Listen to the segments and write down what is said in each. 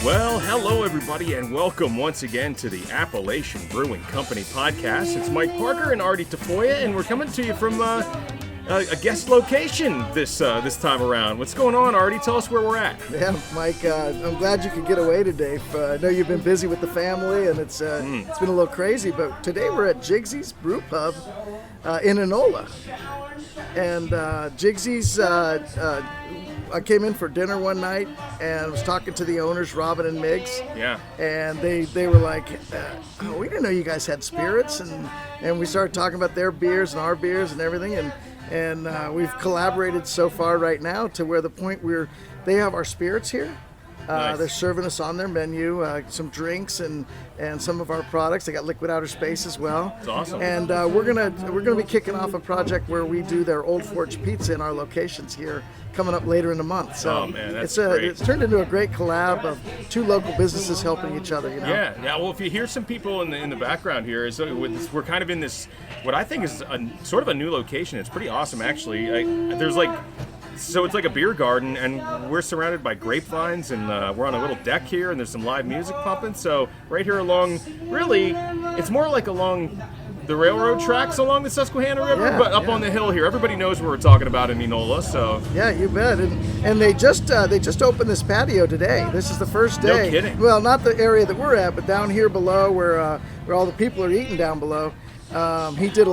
Well, hello everybody, and welcome once again to the Appalachian Brewing Company podcast. It's Mike Parker and Artie Tafoya, and we're coming to you from a guest location this time around. What's going on, Artie? Tell us where we're at. Yeah, Mike, I'm glad you could get away today. I know you've been busy with the family, and it's been a little crazy, but today we're at Jigsys Brew Pub in Enola. And Jigsy's, I came in for dinner one night and was talking to the owners, Robin and Migs. Yeah. And they were like, we didn't know you guys had spirits. And we started talking about their beers and our beers and everything. And we've collaborated so far right now to where the point where they have our spirits here. Nice. They're serving us on their menu some drinks and some of our products. They got Liquid Outer Space as well. That's awesome. And we're gonna be kicking off a project where we do their Old Forge pizza in our locations here coming up later in the month. So man, that's great. great. It's turned into a great collab of two local businesses helping each other. You know? Yeah. Well, if you hear some people in the background here, we're kind of in this what I think is sort of a new location. It's pretty awesome, actually. So it's like a beer garden, and we're surrounded by grapevines, and we're on a little deck here, and there's some live music pumping. So right here along, really, it's more like along the railroad tracks along the Susquehanna River, but up on the hill here. Everybody knows what we're talking about in Enola. So yeah, you bet. And they just opened this patio today. This is the first day. No kidding. Well, not the area that we're at, but down here below where all the people are eating down below. Migs did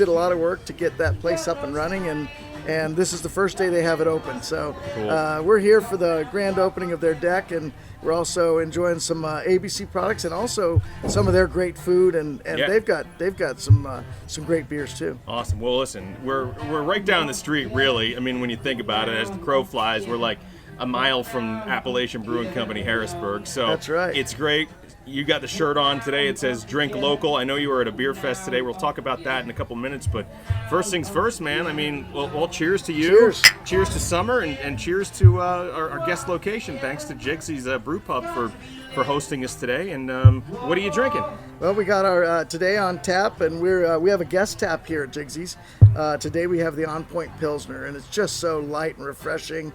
a lot of work to get that place up and running, and this is the first day they have it open. So cool. We're here for the grand opening of their deck, and we're also enjoying some ABC products and also some of their great food, and they've got some great beers too. Awesome. Well, listen, we're right down the street, really. I mean, when you think about it, as the crow flies, we're like a mile from Appalachian Brewing Company, Harrisburg. So that's right. It's great. You got the shirt on today. It says "Drink Local." I know you were at a beer fest today. We'll talk about that in a couple minutes. But first things first, man. I mean, well, cheers to you. Cheers to summer, and cheers to our guest location. Thanks to Jigsys Brew Pub for hosting us today. And what are you drinking? Well, we got our today on tap, and we have a guest tap here at Jigsy's. Today we have the On Point Pilsner, and it's just so light and refreshing.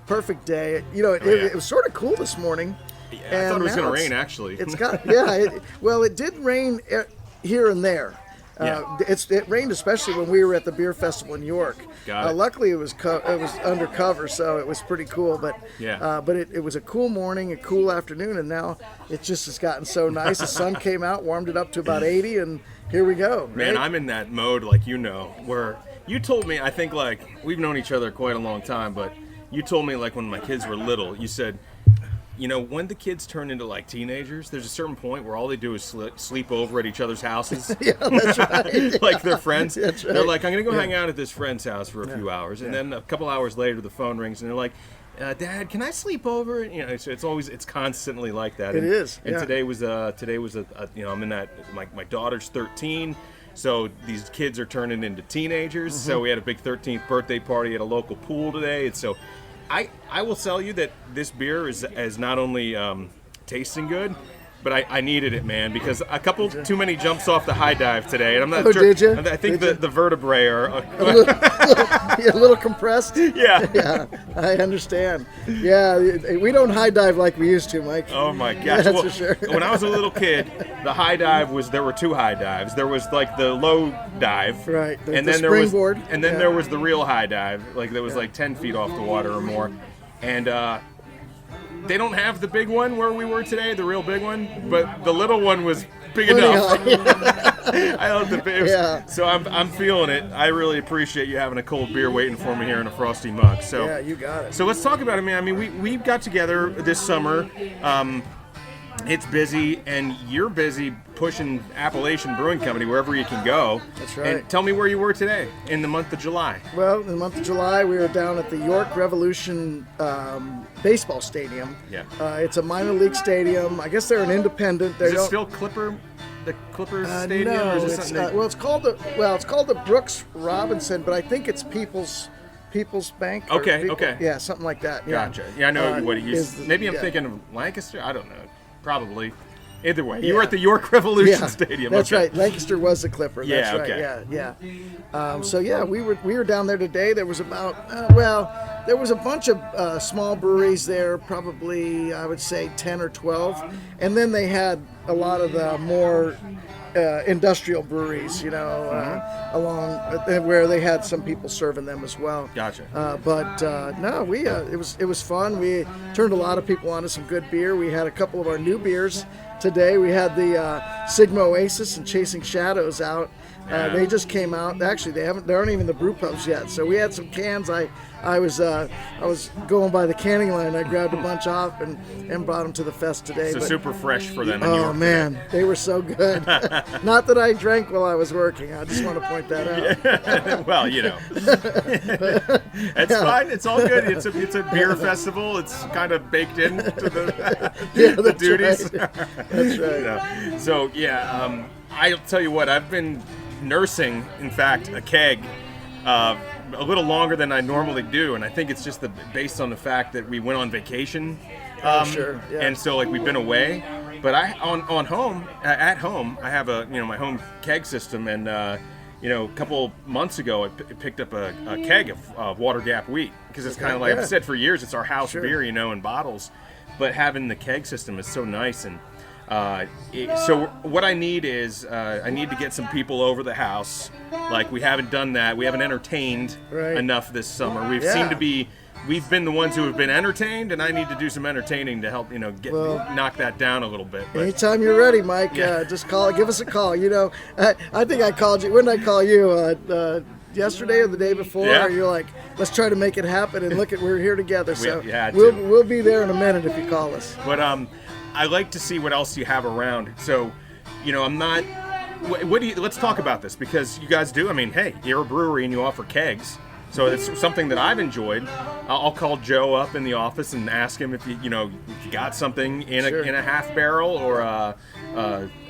Perfect day. You know, it was sort of cool this morning. Yeah, I thought it was going to rain, actually. It's got it did rain here and there. It rained especially when we were at the beer festival in York. Luckily, it was undercover, so it was pretty cool. But it was a cool morning, a cool afternoon, and now it just has gotten so nice. The sun came out, warmed it up to about 80, and here we go. Right? Man, I'm in that mode, like where you told me. I think we've known each other quite a long time, but you told me when my kids were little, you said, when the kids turn into teenagers, there's a certain point where all they do is sleep over at each other's houses. Yeah, that's right. Like their friends. That's right. They're like, I'm going to go hang out at this friend's house for a few hours. And then a couple hours later, the phone rings, and they're like, Dad, can I sleep over? It's constantly like that. It is. And today was I'm in that, my daughter's 13. So these kids are turning into teenagers. Mm-hmm. So we had a big 13th birthday party at a local pool today. And so I will tell you that this beer is not only tasting good, but I needed it, man, because a couple too many jumps off the high dive today, and I'm not sure. Did you? I think the vertebrae are a little compressed. Yeah. Yeah, I understand. Yeah, we don't high dive like we used to, Mike. Oh my gosh! That's for sure. When I was a little kid, the high dive there were two high dives. There was the low dive, right? And then there was there was the real high dive, that was 10 feet off the water or more, and. They don't have the big one where we were today, the real big one, but the little one was big enough. I love the beer. Yeah. So I'm feeling it. I really appreciate you having a cold beer waiting for me here in a frosty mug. So yeah, you got it. So let's talk about it, man. I mean, we got together this summer. It's busy, and you're busy pushing Appalachian Brewing Company wherever you can go. That's right. And tell me where you were today in the month of July. Well, in the month of July, we were down at the York Revolution baseball stadium. Yeah. It's a minor league stadium. I guess they're an independent. Is it still the Clippers Stadium? No, or is it something it's called the Brooks Robinson, but I think it's People's Bank. Okay. Yeah, something like that. Yeah. Gotcha. Yeah, I know what he used. Maybe I'm yeah. thinking of Lancaster. I don't know. Probably. Either way, you were at the York Revolution Yeah, Stadium. That's okay. right. Lancaster was the Clipper. That's Yeah, right. okay. Yeah. So yeah, we were down there today. There was about there was a bunch of small breweries there, probably I would say 10 or 12, and then they had a lot of the more industrial breweries, along where they had some people serving them as well. Gotcha. No, it was fun. We turned a lot of people onto some good beer. We had a couple of our new beers today. We had the Sigma Oasis and Chasing Shadows out. They just came out. Actually, they aren't even the brew pubs yet. So we had some cans. I was going by the canning line. I grabbed a bunch off and brought them to the fest today. So super fresh for them. Oh man, they were so good. Not that I drank while I was working. I just want to point that out. Well, it's fine. It's all good. It's a beer festival. It's kind of baked into the duties. Right. That's right. So I'll tell you what. I've been nursing, in fact, a keg a little longer than I normally do, and I think it's just based on the fact that we went on vacation. Sure. Yeah. And so we've been away, but at home I have my home keg system, and a couple months ago I picked up a keg of Water Gap wheat, because it's kind of like I've said for years, it's our house beer, in bottles, but having the keg system is so nice. And so what I need is I need to get some people over the house. Like, we haven't done that. We haven't entertained enough this summer. We've been the ones who have been entertained, and I need to do some entertaining to help knock that down a little bit. But anytime you're ready, Mike, just give us a call. I think I called you. When did I call you? Yesterday or the day before? Yeah. You're like, let's try to make it happen, and look, we're here together. So had we'll be there in a minute if you call us. But I like to see what else you have around. So, I'm not. What do you? Let's talk about this, because you guys do. I mean, hey, you're a brewery and you offer kegs, so it's something that I've enjoyed. I'll call Joe up in the office and ask him if you got something in a half barrel or a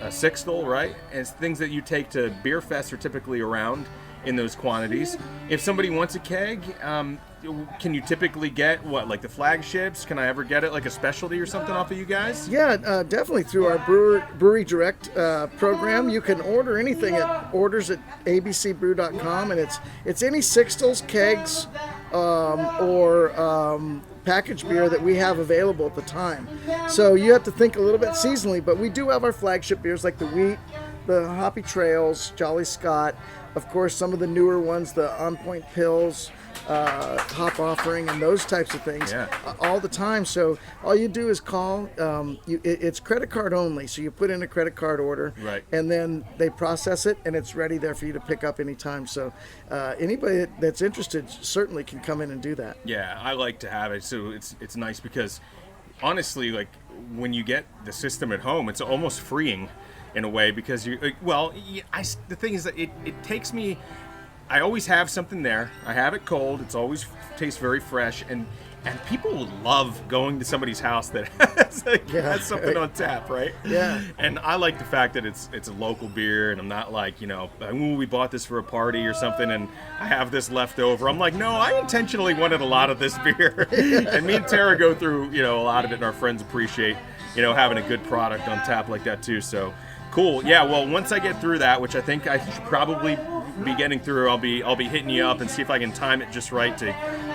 sixtel, right? And it's things that you take to beer fests are typically around in those quantities. If somebody wants a keg, can you typically get like the flagships? Can I ever get it like a specialty or something off of you guys? Yeah, definitely through our Brewery Direct program. You can order anything at orders@abcbrew.com, and it's any sixtels, kegs, or packaged beer that we have available at the time. So you have to think a little bit seasonally, but we do have our flagship beers like the Wheat, the Hoppy Trails, Jolly Scott, of course some of the newer ones, the On Point Pills, Hop Offering, and those types of things all the time. So all you do is call. It's credit card only, so you put in a credit card order, and then they process it, and it's ready there for you to pick up anytime. So anybody that's interested certainly can come in and do that. Yeah, I like to have it. So it's nice, because honestly, like, when you get the system at home, it's almost freeing in a way, because the thing is that it takes me. I always have something there. I have it cold. It's always tastes very fresh, and people love going to somebody's house that has something on tap, right? Yeah. And I like the fact that it's a local beer, and I'm not like, we bought this for a party or something, and I have this left over. I'm like, no, I intentionally wanted a lot of this beer. And me and Tara go through, a lot of it, and our friends appreciate, having a good product on tap like that too. So cool. Yeah. Well, once I get through that, which I think I should probably be getting through, I'll be hitting you up and see if I can time it just right to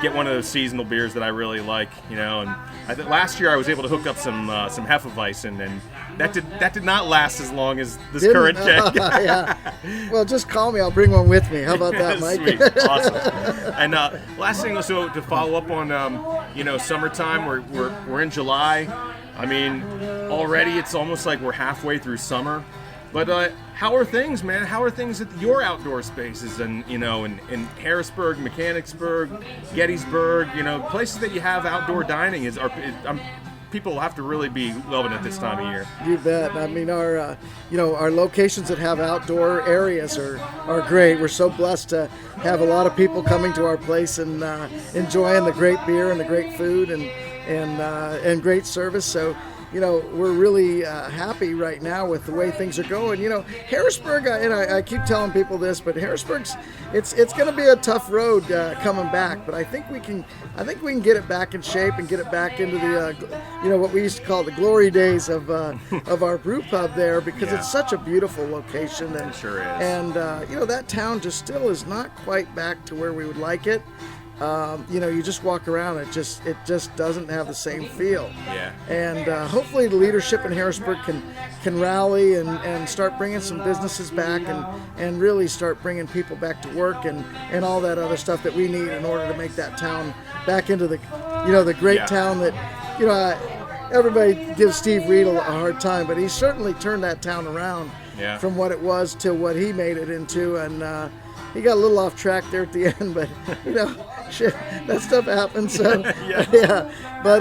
get one of those seasonal beers that I really like, And last year I was able to hook up some Hefeweizen, and that did not last as long as this current keg. Yeah. Well, just call me. I'll bring one with me. How about that, Mike? Sweet. Awesome. And last thing, so to follow up on, summertime. We're in July. I mean, already it's almost like we're halfway through summer. But how are things, man? How are things at your outdoor spaces, and in Harrisburg, Mechanicsburg, Gettysburg, places that you have outdoor dining? People have to really be loving it this time of year. You bet. I mean, our locations that have outdoor areas are great. We're so blessed to have a lot of people coming to our place and enjoying the great beer and the great food and great service. So, we're really happy right now with the way things are going. Harrisburg, and I keep telling people this, but Harrisburg's it's going to be a tough road coming back. But I think we can get it back in shape and get it back into the what we used to call the glory days of our brew pub there, because it's such a beautiful location, and it sure is. And that town just still is not quite back to where we would like it. You just walk around, it just doesn't have the same feel. Yeah. And hopefully the leadership in Harrisburg can rally and start bringing some businesses back and really start bringing people back to work and all that other stuff that we need in order to make that town back into the the great town that everybody gives Steve Reed a hard time, but he certainly turned that town around from what it was to what he made it into. And he got a little off track there at the end, but shit, that stuff happens. So, But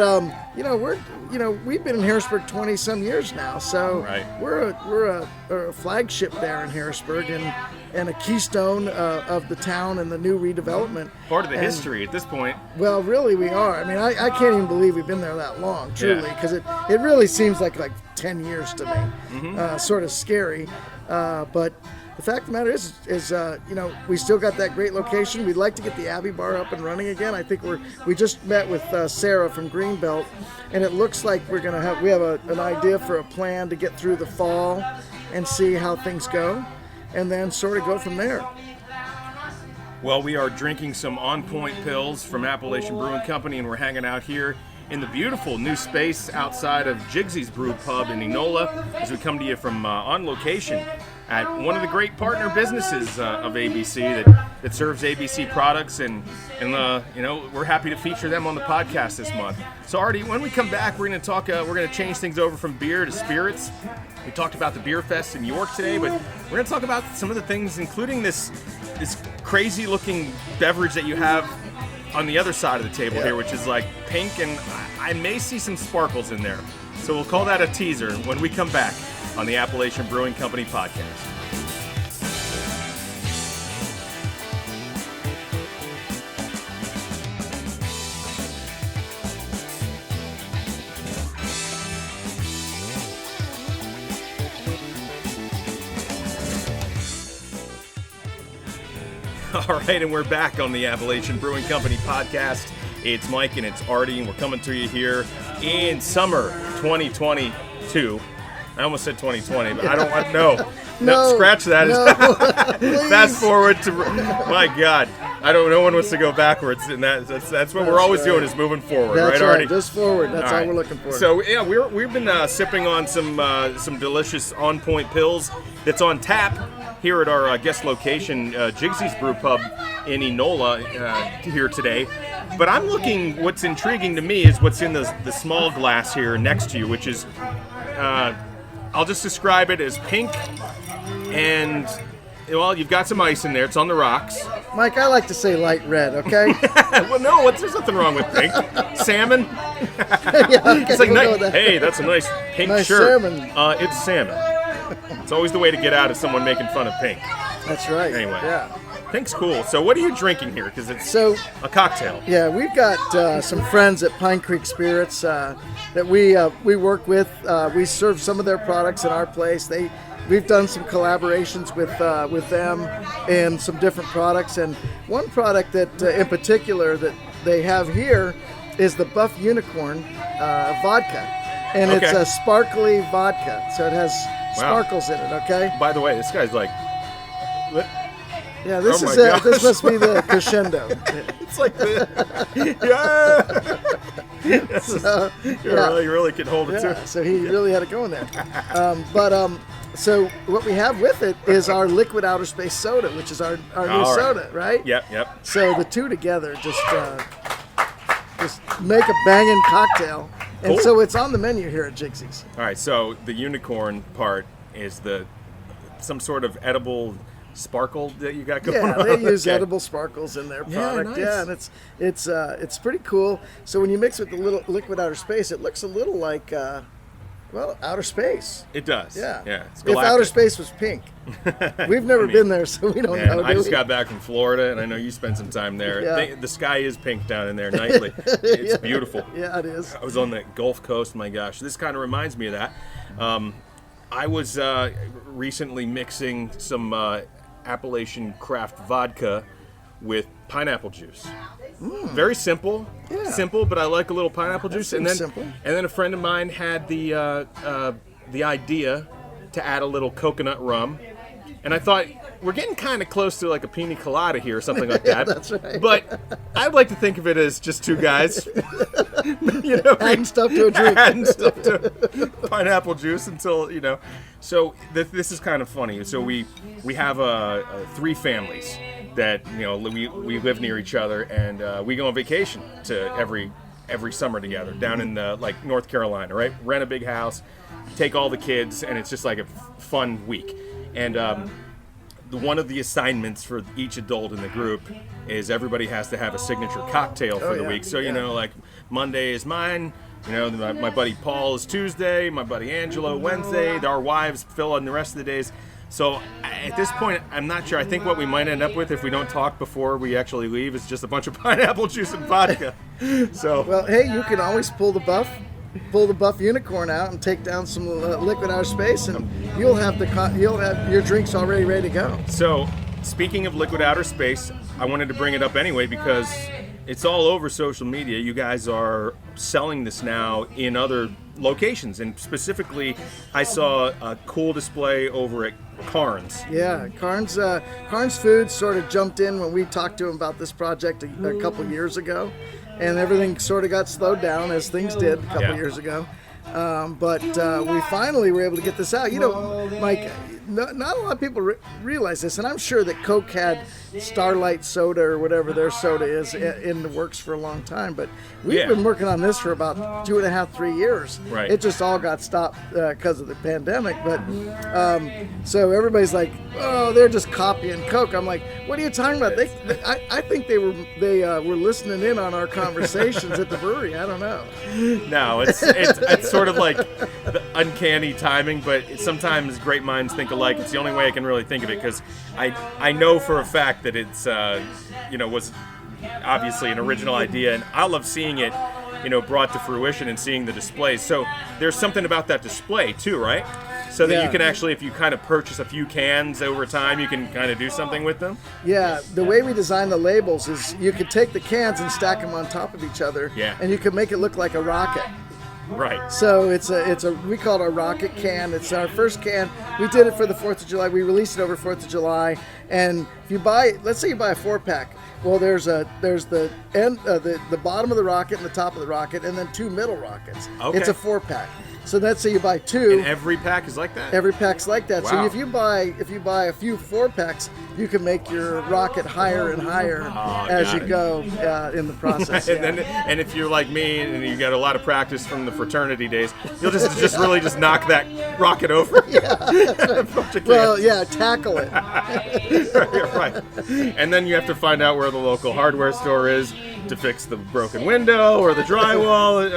we've been in Harrisburg 20 some years now, so we're a flagship there in Harrisburg and a keystone of the town and the new redevelopment. Part of the history at this point. Well, really, we are. I mean, I can't even believe we've been there that long, truly, because it really seems like 10 years to me. Sort of scary, but. The fact of the matter is, we still got that great location. We'd like to get the Abbey Bar up and running again. I think we just met with Sarah from Greenbelt, and it looks like we have an idea for a plan to get through the fall and see how things go, and then sort of go from there. Well, we are drinking some On Point Pills from Appalachian Brewing Company, and we're hanging out here in the beautiful new space outside of Jigsys Brew Pub in Enola as we come to you from on location at one of the great partner businesses of ABC that serves ABC products, and we're happy to feature them on the podcast this month. So Artie, when we come back, we're going to talk. We're going to change things over from beer to spirits. We talked about the Beer Fest in York today, but we're going to talk about some of the things, including this crazy looking beverage that you have on the other side of the table here, which is like pink, and I may see some sparkles in there. So we'll call that a teaser when we come back on the Appalachian Brewing Company podcast. All right, and we're back on the Appalachian Brewing Company podcast. It's Mike and it's Artie, and we're coming to you here in summer 2022. I almost said 2020, but I don't want no. Scratch that. No, fast forward to my God. No one wants to go backwards, and that's what we're always doing is moving forward, that's right, Artie? Just forward. That's all we're looking for. So yeah, we've been sipping on some delicious On Point Pills that's on tap here at our guest location, Jigsys Brew Pub in Enola here today. But I'm looking. What's intriguing to me is what's in the small glass here next to you, which is. I'll just describe it as pink, and you've got some ice in there. It's on the rocks. Mike, I like to say light red. Okay. Well, no, there's nothing wrong with pink. Salmon. It's like hey, that's a nice pink shirt. Salmon. It's salmon. It's always the way to get out of someone making fun of pink. That's right. Anyway. Yeah. Pink's cool. So what are you drinking here? Because it's a cocktail. Yeah, we've got some friends at Pine Creek Spirits that we work with. We serve some of their products in our place. We've done some collaborations with them and some different products. And one product that in particular that they have here is the Buff Unicorn vodka. And it's a sparkly vodka. So it has sparkles in it, okay? By the way, this guy's like... Yeah, this is it. This must be the crescendo. It's like the you really can hold it too. So he really had it going there. So what we have with it is our liquid outer space soda, which is our new soda, right? Yep. So the two together just make a banging cocktail, and so it's on the menu here at Jigsy's. All right. So the unicorn part is some sort of edible sparkle that you got going on. Yeah, they use edible sparkles in their product. Nice. Yeah, and it's pretty cool. So when you mix with the little liquid outer space, it looks a little like Well, outer space. It does. Yeah. Yeah. It's If galactic. outer space was pink. We've never been there, so we don't know. I just got back from Florida, and I know you spent some time there. Yeah. The sky is pink down in there nightly. It's beautiful. Yeah, it is. I was on the Gulf Coast. My gosh, this kind of reminds me of that. I was recently mixing some Appalachian craft vodka with pineapple juice. Very simple, but I like a little pineapple juice. And then, simple. and then a friend of mine had the idea to add a little coconut rum, and I thought we're getting kind of close to like a pina colada here or something like that. That's right. But I'd like to think of it as just two guys, Adding stuff to a drink. adding stuff to pineapple juice until So this is kind of funny. So we have three families that we live near each other, and we go on vacation to every summer together down in like North Carolina, right? Rent a big house, take all the kids, and it's just like a fun week. And one of the assignments for each adult in the group is everybody has to have a signature cocktail for the week. So like Monday is mine. My buddy Paul is Tuesday. My buddy Angelo Wednesday. Our wives fill in the rest of the days. So at this point, I'm not sure. I think what we might end up with if we don't talk before we actually leave is just a bunch of pineapple juice and vodka. So well, hey, you can always pull the buff unicorn out and take down some liquid outer space, and you'll have your drinks already ready to go. So speaking of liquid outer space, I wanted to bring it up anyway because it's all over social media. You guys are selling this now in other locations, and specifically I saw a cool display over at Carnes. Yeah, Carnes Foods sort of jumped in when we talked to him about this project a couple years ago, and everything sort of got slowed down as things did a couple years ago. But we finally were able to get this out. Mike, not a lot of people realize this, and I'm sure that Coke had Starlight Soda or whatever their soda is in the works for a long time, but we've been working on this for about 2.5, 3 years. Right. It just all got stopped because of the pandemic, but so everybody's like, oh, they're just copying Coke. I'm like, what are you talking about? I think they were listening in on our conversations at the brewery. I don't know. No, it's sort of like the uncanny timing, but sometimes great minds think alike. It's the only way I can really think of it, because I know for a fact that it's was obviously an original idea, and I love seeing it brought to fruition and seeing the displays. So there's something about that display too, right? So that you can actually, if you kind of purchase a few cans over time, you can kind of do something with them. Yeah, the way we design the labels is you could take the cans and stack them on top of each other, and you could make it look like a rocket. Right. So we call it a rocket can. It's our first can. We did it for the 4th of July. We released it over 4th of July. And if you let's say you buy a 4-pack. Well, there's the end, the bottom of the rocket and the top of the rocket, and then 2 middle rockets. Okay. It's a 4-pack. So let's say you buy 2. And every pack is like that? Every pack's like that. Wow. So if you buy a few 4-packs, you can make your rocket higher and higher as you go in the process. And if you're like me and you got a lot of practice from the fraternity days, you'll just really knock that rocket over. Yeah. Well, yeah, tackle it. Right. And then you have to find out where the local hardware store is to fix the broken window or the drywall.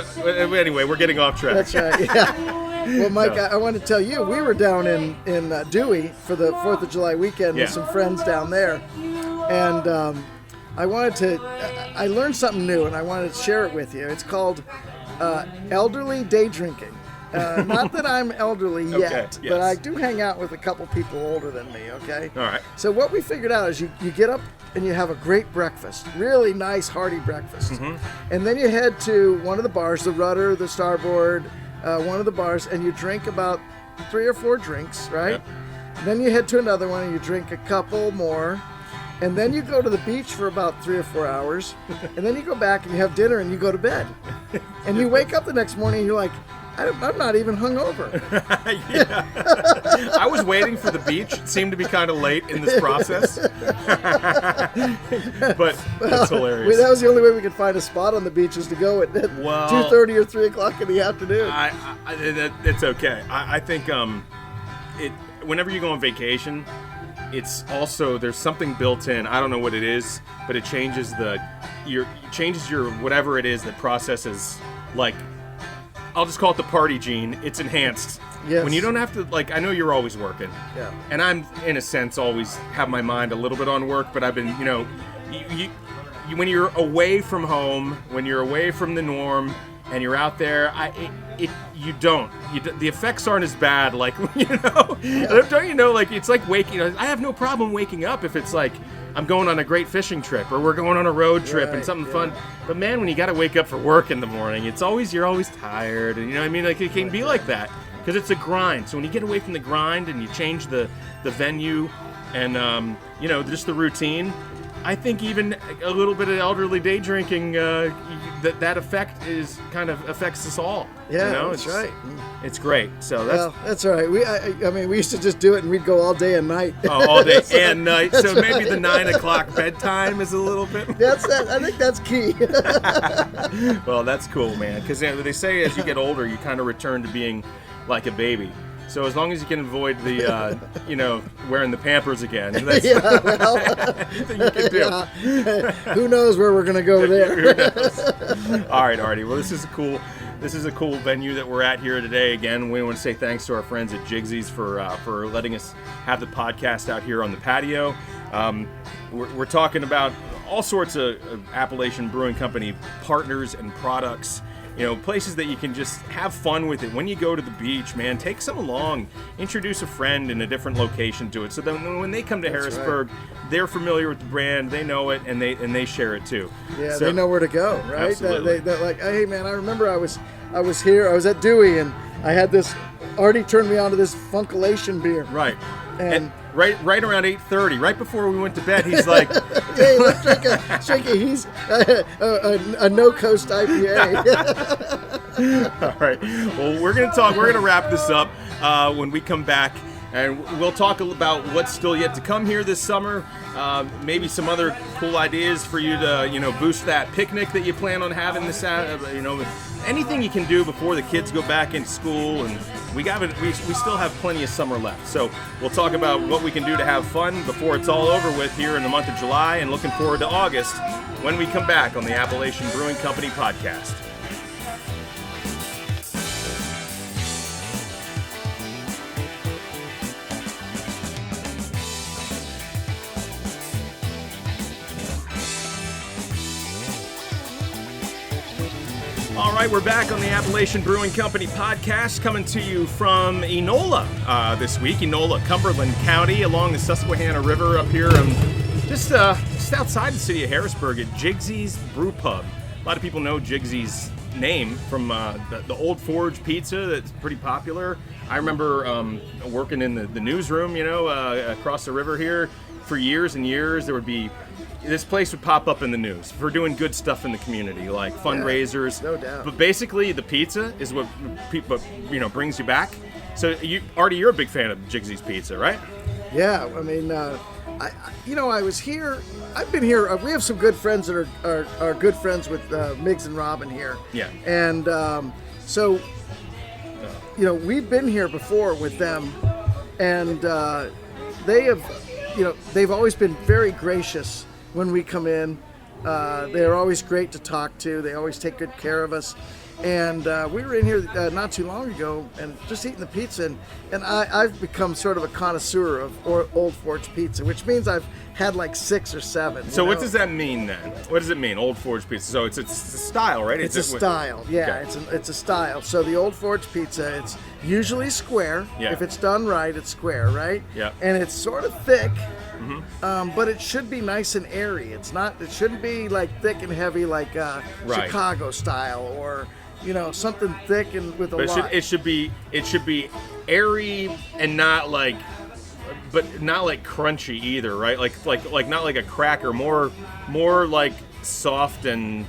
Anyway, we're getting off track. That's right. Yeah. Well, Mike, I want to tell you, we were down in Dewey for the 4th of July weekend with some friends down there, and I learned something new, and I wanted to share it with you. It's called elderly day drinking. Not that I'm elderly yet, but I do hang out with a couple people older than me, okay? All right. So what we figured out is you get up and you have a great breakfast, really nice, hearty breakfast. Mm-hmm. And then you head to one of the bars, the Rudder, the Starboard, one of the bars, and you drink about 3 or 4 drinks, right? Yep. Then you head to another one and you drink a couple more. And then you go to the beach for about 3 or 4 hours. And then you go back and you have dinner and you go to bed. And you wake up the next morning and you're like, I'm not even hungover. I was waiting for the beach. It seemed to be kind of late in this process. But that's hilarious. That was the only way we could find a spot on the beach, is to go at 2:30 or 3 o'clock in the afternoon. It's okay. I think whenever you go on vacation, it's also, there's something built in. I don't know what it is, but it changes your whatever it is that processes like I'll just call it the party gene. It's enhanced. Yes. When you don't have to, like, I know you're always working. Yeah. And I'm, in a sense, always have my mind a little bit on work, but I've been, you when you're away from home, when you're away from the norm, and you're out there, the effects aren't as bad, like, don't you know, like, it's like waking, I have no problem waking up if it's like, I'm going on a great fishing trip, or we're going on a road trip and something fun. But man, when you got to wake up for work in the morning, you're always tired, and you know what I mean? Like, it can be like that, because it's a grind. So when you get away from the grind and you change the venue and, just the routine, I think even a little bit of elderly day drinking, that effect affects us all. Yeah, that's right. It's great. So that's all right. We used to just do it, and we'd go all day and night. Oh, all day and night. So maybe the 9 o'clock bedtime is a little bit. I think that's key. Well, that's cool, man. Because they say as you get older, you kind of return to being like a baby. So as long as you can avoid the, wearing the Pampers again, that's anything you can do. Yeah. Who knows where we're gonna go there? All right, Artie. Well, this is a cool venue that we're at here today. Again, we want to say thanks to our friends at Jigsys for letting us have the podcast out here on the patio. We're talking about all sorts of Appalachian Brewing Company partners and products. Places that you can just have fun with it. When you go to the beach, man, take some along. Introduce a friend in a different location to it. So then when they come to Harrisburg, they're familiar with the brand, they know it, and they share it too. Yeah, so, they know where to go, right? Absolutely. They're like, hey, man, I remember I was here, I was at Dewey, and I had this, Artie turned me on to this Funkalation beer. Right. And right around 8:30, right before we went to bed, he's like, "Hey, let's drink a he's a no coast IPA." All right. Well, we're gonna wrap this up when we come back, and we'll talk about what's still yet to come here this summer. Maybe some other cool ideas for you to boost that picnic that you plan on having this. Anything you can do before the kids go back into school, and we still have plenty of summer left. So we'll talk about what we can do to have fun before it's all over with here in the month of July, and looking forward to August when we come back on the Appalachian Brewing Company podcast. All right, we're back on the Appalachian Brewing Company podcast, coming to you from Enola this week. Enola, Cumberland County, along the Susquehanna River up here, just outside the city of Harrisburg at Jigsys Brew Pub. A lot of people know Jigsy's name from the Old Forge pizza that's pretty popular. I remember working in the newsroom, across the river here for years and years. This place would pop up in the news for doing good stuff in the community, like fundraisers. No doubt. But basically, the pizza is what people, brings you back. So, Artie, you're a big fan of Jigsy's Pizza, right? Yeah, I mean, I was here. I've been here. We have some good friends that are good friends with Migs and Robin here. Yeah. And so, we've been here before with them, and they've always been very gracious. When we come in, they're always great to talk to. They always take good care of us. And we were in here not too long ago and just eating the pizza. And I've become sort of a connoisseur of Old Forge pizza, which means I've had like 6 or 7. So what does that mean then? What does it mean, Old Forge pizza? So it's a style, right? It's a style, yeah. Okay. It's a style. So the Old Forge pizza, it's usually square. Yeah. If it's done right, it's square, right? Yeah. And it's sort of thick. Mm-hmm. But it should be nice and airy. It shouldn't be like thick and heavy like Chicago style or something thick and with a lot. It should be airy and not like crunchy either, right? Like not like a cracker, more like soft and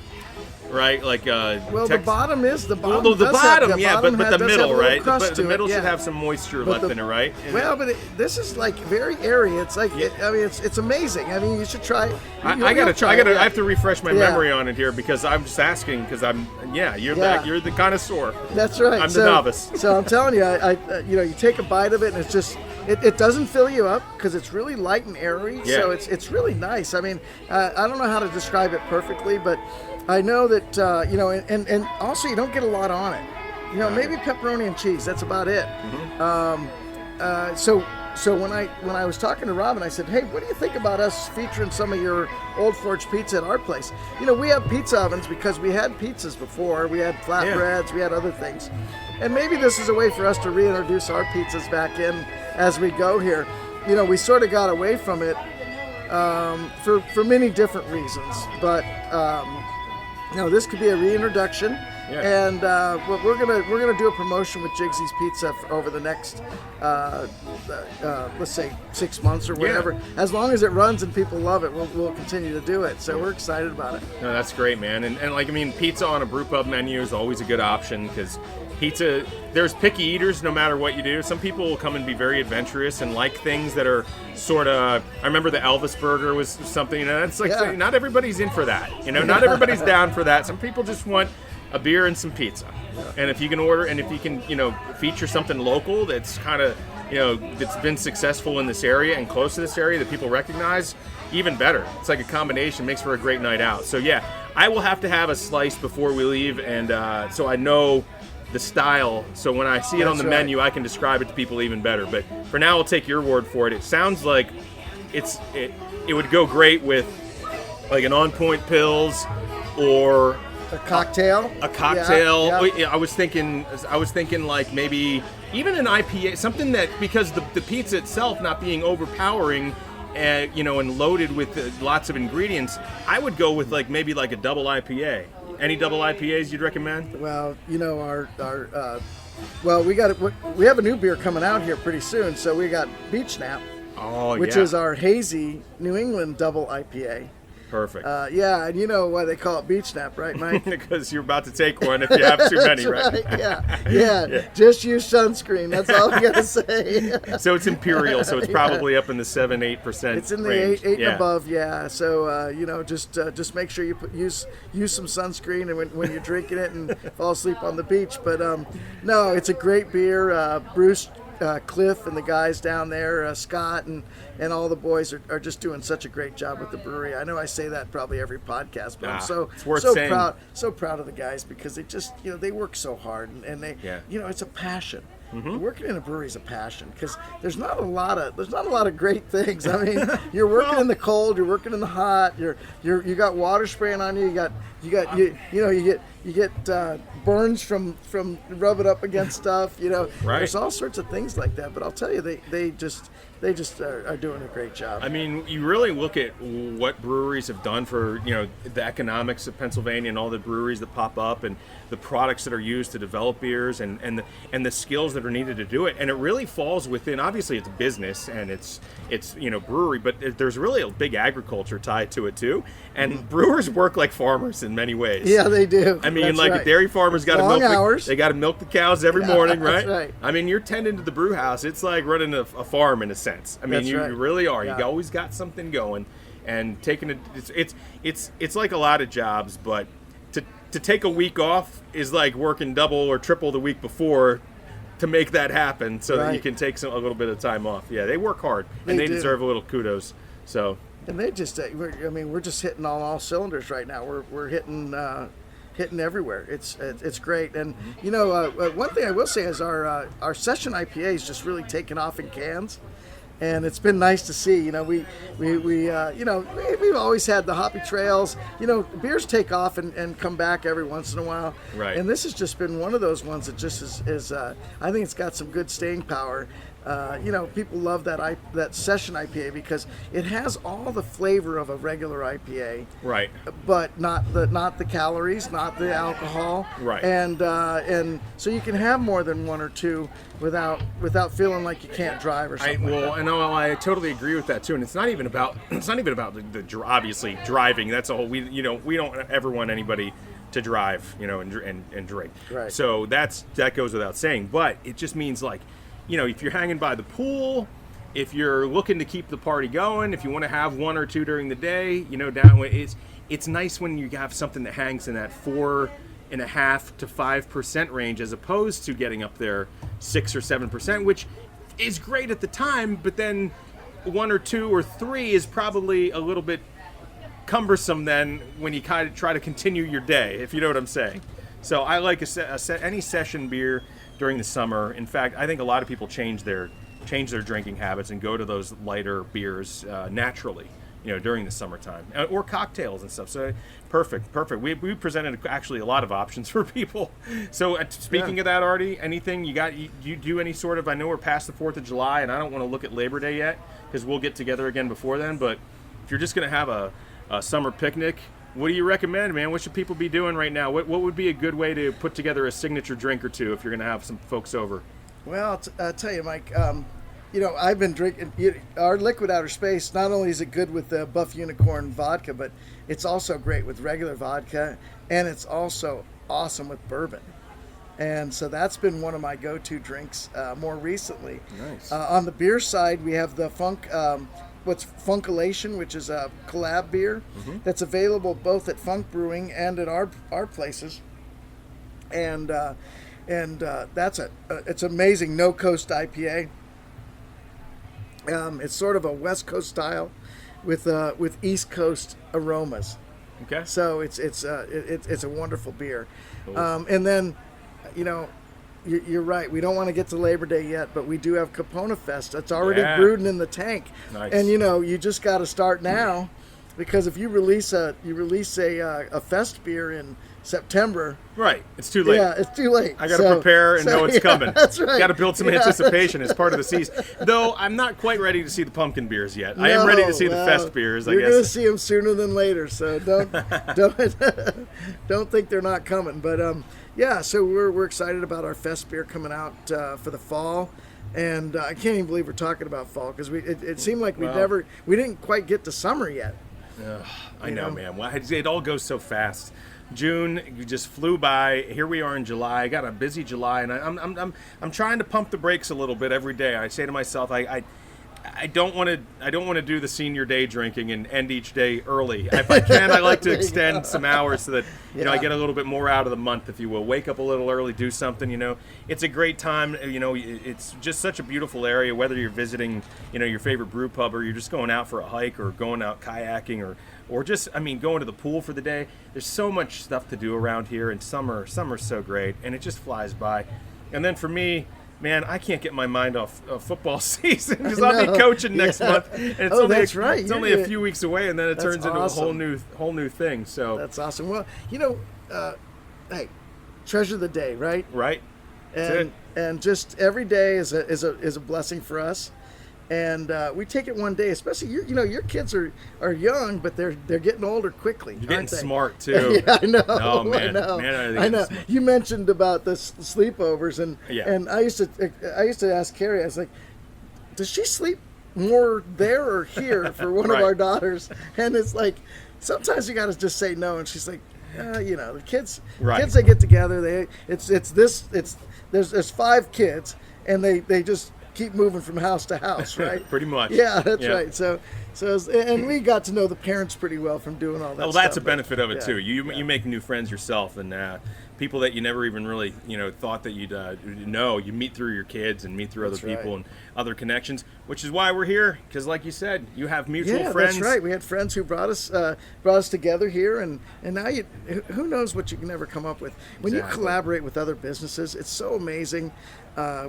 right, like the bottom is the bottom. Well, the bottom, yeah, but the middle, right? But the middle should have some moisture left in it, right? This is like very airy. It's like it's amazing. I mean, you should try it. I gotta try. I have to refresh my memory on it here because I'm just asking because you're the connoisseur. That's right. I'm the novice. So I'm telling you, you take a bite of it and it's just. It doesn't fill you up because it's really light and airy, so it's really nice. I mean, I don't know how to describe it perfectly, but I know that and also you don't get a lot on it. maybe pepperoni and cheese. That's about it. So when I was talking to Robin, I said, hey, what do you think about us featuring some of your Old Forge pizza at our place? We have pizza ovens because we had pizzas before. We had flatbreads, we had other things. And maybe this is a way for us to reintroduce our pizzas back in as we go here. We sort of got away from it for many different reasons. But, this could be a reintroduction. Yeah. And we're gonna do a promotion with Jigsy's Pizza over the next let's say 6 months or whatever. Yeah. As long as it runs and people love it, we'll continue to do it. So we're excited about it. No, that's great, man. And pizza on a brew pub menu is always a good option because pizza. There's picky eaters no matter what you do. Some people will come and be very adventurous and like things that are sort of. I remember the Elvis burger was something. It's like not everybody's in for that. Not everybody's down for that. Some people just want a beer and some pizza. And if you can order, and if you can, feature something local that's kind of, that's been successful in this area and close to this area that people recognize, even better. It's like a combination, makes for a great night out. So yeah, I will have to have a slice before we leave, and so I know the style. So when I see it on the menu, I can describe it to people even better. But for now, I'll take your word for it. It sounds like it would go great with like an On Point Pils or a cocktail. Yeah. I was thinking like maybe even an IPA, something that, because the pizza itself not being overpowering, and loaded with lots of ingredients, I would go with maybe a double IPA. Any double IPAs you'd recommend? Well, we have a new beer coming out here pretty soon. So we got Beach Nap, which is our hazy New England double IPA. Perfect. And you know why they call it Beach Nap, right, Mike? Because you're about to take one if you have too many, right? Yeah. Just use sunscreen. That's all I gotta say. So it's imperial, so it's probably up in the 7-8%. It's in the range. 8 and above, yeah. So just make sure you use some sunscreen and when you're drinking it and fall asleep on the beach. But no, it's a great beer. Bruce, Cliff and the guys down there, Scott and all the boys are just doing such a great job with the brewery. I know I say that probably every podcast, but I'm so proud of the guys because they just they work so hard and they it's a passion. Mm-hmm. Working in a brewery is a passion because there's not a lot of great things. I mean, you're working in the cold, you're working in the hot, you got water spraying on you, you get burns from rubbing up against stuff. Right. There's all sorts of things like that. But I'll tell you, they just are doing a great job. I mean, you really look at what breweries have done for the economics of Pennsylvania and all the breweries that pop up and the products that are used to develop beers and the skills that are needed to do it. And it really falls within, obviously it's business and it's brewery, but there's really a big agriculture tied to it too. And brewers work like farmers in many ways. Yeah, they do. I mean, a dairy farmer's got to milk the cows every morning, right? That's right. I mean, you're tending to the brew house. It's like running a farm in a sense. I mean, you really are. Yeah. You always got something going, and taking it. It's like a lot of jobs, but to take a week off is like working double or triple the week before to make that happen, so that you can take a little bit of time off. Yeah, they work hard, and they deserve a little kudos. So. And they just, we're just hitting on all cylinders right now. We're hitting everywhere. It's great. And one thing I will say is our session IPA is just really taken off in cans, and it's been nice to see. We've always had the hoppy trails. Beers take off and come back every once in a while. Right. And this has just been one of those ones that just is I think it's got some good staying power. People love that session IPA because it has all the flavor of a regular IPA, right? But not the calories, not the alcohol, right? And so you can have more than one or two without feeling like you can't drive or something. I totally agree with that too. And it's not even about the obviously driving. That's a whole we don't ever want anybody to drive, and drink. Right. So that goes without saying. But it just means if you're hanging by the pool, if you're looking to keep the party going, if you want to have one or two during the day, it's nice when you have something that hangs in that 4.5% to 5% range, as opposed to getting up there 6 or 7%, which is great at the time, but then 1 or 2 or 3 is probably a little bit cumbersome then when you kind of try to continue your day, if you know what I'm saying. So I like any session beer during the summer. In fact, I think a lot of people change their drinking habits and go to those lighter beers naturally, during the summertime, or cocktails and stuff. So perfect. We presented actually a lot of options for people. So speaking of that, Artie, anything you do any sort of, I know we're past the 4th of July and I don't want to look at Labor Day yet because we'll get together again before then, but if you're just going to have a summer picnic, what do you recommend, man? What should people be doing right now? What would be a good way to put together a signature drink or two if you're going to have some folks over? Well, I'll tell you, Mike, I've been drinking our Liquid Outer Space. Not only is it good with the Buff Unicorn vodka, but it's also great with regular vodka, and it's also awesome with bourbon. And so that's been one of my go-to drinks more recently. Nice. On the beer side, we have the Funkalation, which is a collab beer that's available both at Funk Brewing and at our places. And that's it's amazing no coast IPA. It's sort of a West Coast style with East Coast aromas. Okay. So it's a wonderful beer. Cool. And then, you're right. We don't want to get to Labor Day yet, but we do have Capona Fest. That's already brewed in the tank. Nice. And you just got to start now, because if you release a fest beer in September, right, it's too late. Yeah, it's too late. I got to prepare and know it's coming. That's right. Got to build some anticipation as part of the season. Though I'm not quite ready to see the pumpkin beers yet. I am ready to see the fest beers. I guess you're going to see them sooner than later. So don't think they're not coming. But so we're excited about our fest beer coming out for the fall. And I can't even believe we're talking about fall, because it seemed like we didn't quite get to summer yet. I know, man. Well, it all goes so fast. June just flew by. Here we are in July. I got a busy July, and I'm trying to pump the brakes a little bit every day. I say to myself, I don't want to do the senior day drinking and end each day early. If I can, I like to extend some hours so that I get a little bit more out of the month, if you will. Wake up a little early, do something. It's a great time. It's just such a beautiful area. Whether you're visiting, your favorite brew pub, or you're just going out for a hike, or going out kayaking, or just, going to the pool for the day. There's so much stuff to do around here, and summer's so great, and it just flies by. And then for me, man, I can't get my mind off football season, because I'll be coaching next month, and it's it's only a few weeks away, and then it turns into a whole new thing. So that's awesome. Well, hey, treasure the day, right? Right. And just every day is a blessing for us. And we take it one day, especially your kids are young, but they're getting older quickly. You're getting smart too. Yeah, I know. Oh man, I know. You mentioned about the sleepovers, and I used to ask Carrie. I was like, does she sleep more there or here for one of our daughters? And it's like, sometimes you got to just say no, and she's like, the kids they get together. There's 5 kids, and they just keep moving from house to house, right? Pretty much. Yeah, that's right. So and we got to know the parents pretty well from doing all that. Well, that's a benefit of it too. You make new friends yourself, and people that you never even really thought that you'd know. You meet through your kids and meet through other people and other connections, which is why we're here. Because like you said, you have mutual friends. That's right. We had friends who brought us together here, and now who knows what you can never come up with when you collaborate with other businesses. It's so amazing.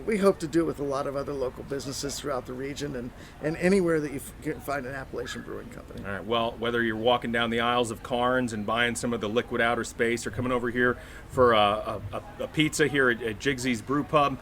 We hope to do it with a lot of other local businesses throughout the region and anywhere that you can find an Appalachian Brewing Company. All right. Well, whether you're walking down the aisles of Carnes and buying some of the Liquid Outer Space, or coming over here for a pizza here at Jigsys Brew Pub,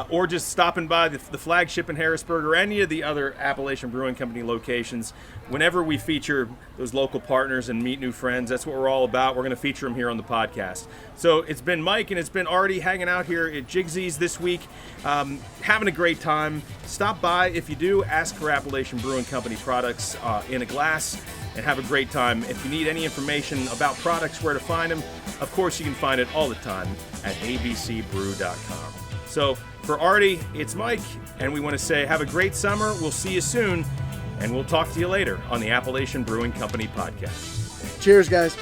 or just stopping by the flagship in Harrisburg, or any of the other Appalachian Brewing Company locations, whenever we feature those local partners and meet new friends, that's what we're all about. We're going to feature them here on the podcast. So it's been Mike and it's been Artie hanging out here at Jigsy's this week, having a great time. Stop by. If you do, ask for Appalachian Brewing Company products in a glass, and have a great time. If you need any information about products, where to find them, of course you can find it all the time at abcbrew.com. So for Artie, it's Mike, and we want to say have a great summer. We'll see you soon, and we'll talk to you later on the Appalachian Brewing Company podcast. Cheers, guys.